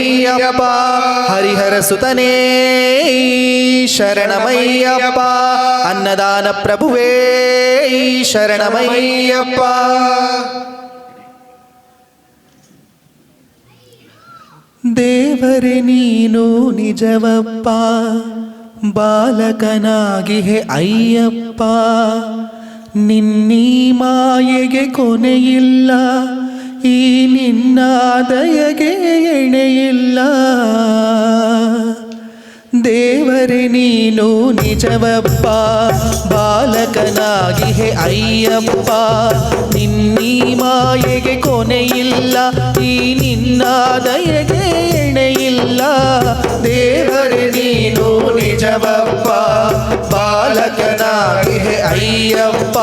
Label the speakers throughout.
Speaker 1: ಶರಣಮಯ್ಯಪ್ಪ ಹರಿಹರ ಸುತನೇ ಶರಣಮಯ್ಯಪ್ಪ ಅನ್ನದಾನ ಪ್ರಭುವೇ ಶರಣಮಯ್ಯಪ್ಪ. ದೇವರೇ ನೀನು ನಿಜವಪ್ಪ ಬಾಲಕನಾಗಿಹೆ ಅಯ್ಯಪ್ಪ, ನಿನ್ನೀ ಮಾಯೆಗೆ ಕೊನೆಯಿಲ್ಲ, ಈ ನಿನ್ನ ದಯೆಗೆ ಎಣೆಯಿಲ್ಲ. ದೇವರೇ ನೀನು ನಿಜವಪ್ಪ ಬಾಲಕನಾಗಿಹೆ ಅಯ್ಯಪ್ಪ, ನಿನ್ನೀ ಮಾಯೆಗೆ ಕೊನೆಯಿಲ್ಲ, ಈ ನಿನ್ನ ದಯೆಗೆ ಎಣೆಯಿಲ್ಲ. ದೇವರೇ ನೀನು ನಿಜವಪ್ಪ ಬಾಲಕನಾಗಿಹೆ ಅಯ್ಯಪ್ಪ,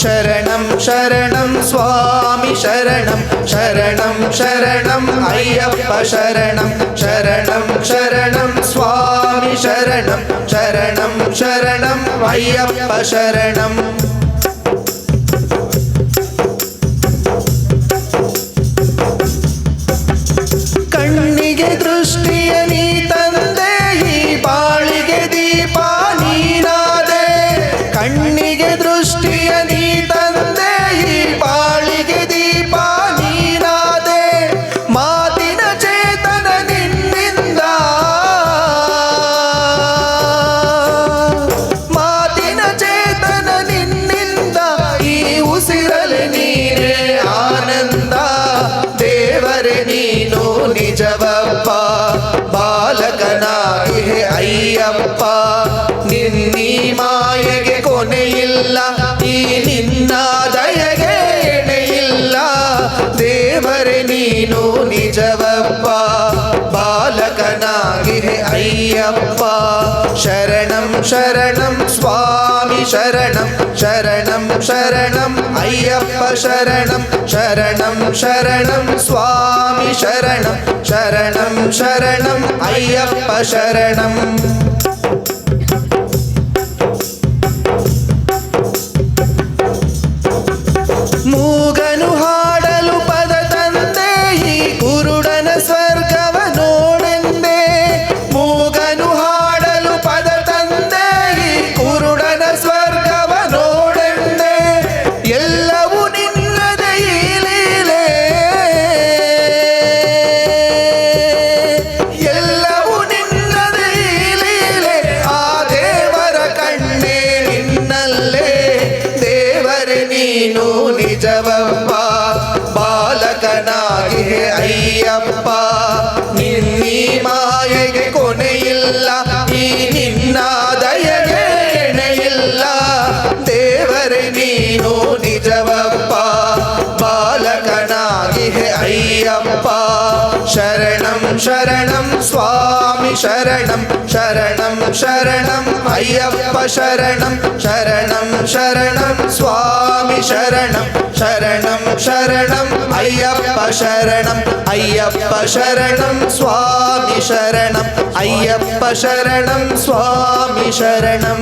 Speaker 1: ಶರಣಂ ಶರಣಂ ಸ್ವಾಮಿ ಶರಣಂ ಶರಣಂ ಶರಣಂ ಅಯ್ಯಪ್ಪ ಶರಣಂ ಶರಣಂ ಶರಣಂ ಸ್ವಾಮಿ ಶರಣಂ ಶರಣಂ ಶರಣಂ ಅಯ್ಯಪ್ಪ ಶರಣಂ. ಕಣ್ಣಿಗೆ ದೃಷ್ಟಿಯ ನೀ ತಂದೆ, ಈ ಬಾಳಿಗೆ ದೀಪ ನೀನಾದೆ. ಕಣ್ಣಿಗೆ ದೃಷ್ಟಿಯ ನೀ ತಂದೆ, ಈ ಬಾಳಿಗೆ ದೀಪ ನೀನಾದೆ. ಮಾತಿನ ಚೇತನ ನಿನ್ನಿಂದ, ಮಾತಿನ ಚೇತನ ನಿನ್ನಿಂದ, ಈ ಉಸಿರಲೆ ನೀನೇ ಆನಂದ. ದೇವರೇ ನೀನು ನಿಜವಪ್ಪ ಬಾಲಕನಾಗಿಹೆ ಅಯ್ಯಪ್ಪ, ನಿನ್ನೀ ಮಾಯೆಗೆ ಕೊನೆಯಿಲ್ಲ, ಈ ನಿನ್ನ ದಯೆಗೆ ಎಣೆಯಿಲ್ಲ. ದೇವರೇ ನೀನು ನಿಜವಪ್ಪ ಬಾಲಕನಾಗಿಹೆ ಅಯ್ಯಪ್ಪ, ಶರಣಂ ಶರಣಂ ಸ್ವಾಮಿ ಶರಣಂ ಶರಣಂ ಶರಣಂ ಅಯ್ಯಪ್ಪ ಶರಣಂ ಶರಣಂ ಶರಣಂ ಸ್ವಾಮಿ ಶರಣಂ ಶರಣಂ ಶರಣಂ ಅಯ್ಯಪ್ಪ ಶರಣಂ. ಮೂಗನು ಹಾಡಲು ಪದ ತಂದೆ, ಈ ಕುರುಡನ ಸ್ವರ್ಗವ ನೋಡೆಂದೆ. ಮೂಗನು ಹಾಡಲು ಪದ ತಂದೆ, ಈ ಕುರುಡನ ಸ್ವರ್ಗವ ನೋಡೆಂದೆ. ಎಲ್ಲವೂ ನಿನ್ನದೇ ಈ ಲೀಲೆ, ಎಲ್ಲವೂ ನಿನ್ನದೇ ಈ ಲೀಲೆ. ಆ ದೇವರ ಕಣ್ಣೇ ನಿನ್ನಲ್ಲೇ. ದೇವರೇ ನೀನು ನಿಜವಪ್ಪ ಬಾಲಕನಾಗಿಹೆ ಅಯ್ಯಪ್ಪ, ನಿನ್ನೀ ಮಾಯೆಗೆ ಕೊನೆಯಿಲ್ಲ, ಈ ನಿನ್ನ ದಯೆಗೆ ಎಣೆಯಿಲ್ಲ. ದೇವರೇ ನೀನು ನಿಜವಪ್ಪ ಬಾಲಕನಾಗಿಹೆ ಅಯ್ಯಪ್ಪ, ಶರಣಂ ಶರಣಂ ಸ್ವಾಮಿ ಶರಣಂ ಶರಣಂ ಶರಣಂ ಅಯ್ಯಪ್ಪ ಶರಣಂ ಶರಣಂ ಶರಣಂ ಸ್ವಾಮಿ ಶರಣಂ ಶರಣಂ ಶರಣಂ ಅಯ್ಯಪ್ಪ ಶರಣಂ ಅಯ್ಯಪ್ಪ ಶರಣಂ ಸ್ವಾಮಿ ಶರಣಂ ಅಯ್ಯಪ್ಪ ಶರಣಂ ಸ್ವಾಮಿ ಶರಣಂ.